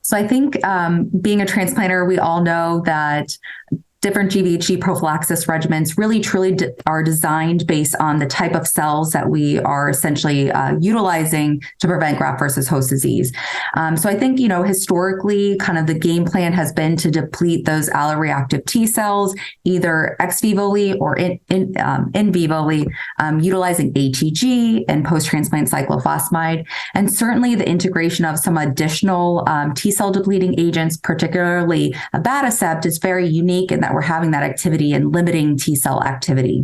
So I think being a transplanter, we all know that different GvHD prophylaxis regimens really truly are designed based on the type of cells that we are essentially utilizing to prevent graft-versus-host disease. So I think, historically, kind of the game plan has been to deplete those alloreactive T cells, either ex vivoli or in vivoli, utilizing ATG and post-transplant cyclophosphamide. And certainly the integration of some additional T cell depleting agents, particularly abatacept, is very unique in that we're having that activity and limiting T cell activity.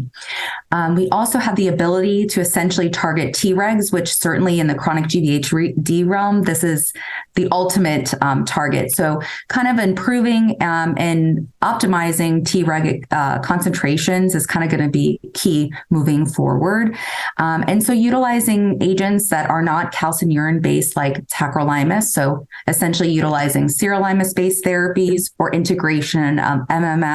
We also have the ability to essentially target Tregs, which certainly in the chronic GvHD realm, this is the ultimate target. So kind of improving and optimizing Treg concentrations is kind of going to be key moving forward. And so utilizing agents that are not calcineurin based like tacrolimus, so essentially utilizing sirolimus based therapies or integration of MMF,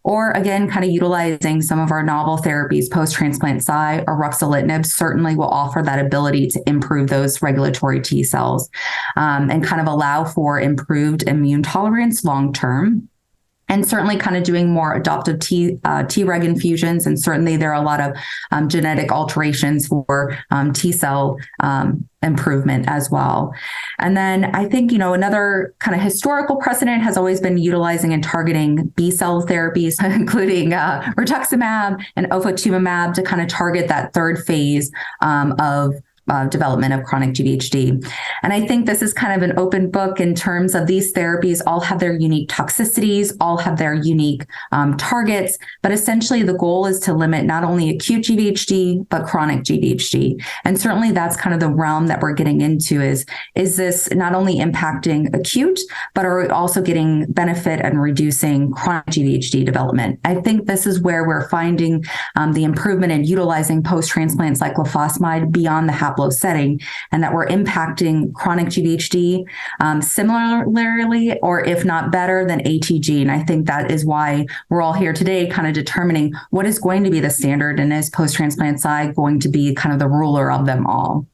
or again, kind of utilizing some of our novel therapies, post-transplant Cy or ruxolitinib, certainly will offer that ability to improve those regulatory T cells and kind of allow for improved immune tolerance long-term. And certainly kind of doing more adoptive Treg infusions. And certainly there are a lot of genetic alterations for T cell improvement as well. And then I think, another kind of historical precedent has always been utilizing and targeting B cell therapies, including rituximab and ofatumumab, to kind of target that third phase of development of chronic GvHD. And I think this is kind of an open book in terms of these therapies all have their unique toxicities, all have their unique targets, but essentially the goal is to limit not only acute GvHD, but chronic GvHD. And certainly that's kind of the realm that we're getting into is this not only impacting acute, but are we also getting benefit and reducing chronic GvHD development? I think this is where we're finding the improvement in utilizing post-transplant cyclophosphamide beyond the setting, and that we're impacting chronic GvHD similarly, or if not better than ATG. And I think that is why we're all here today kind of determining what is going to be the standard, and is post-transplant Cy going to be kind of the ruler of them all.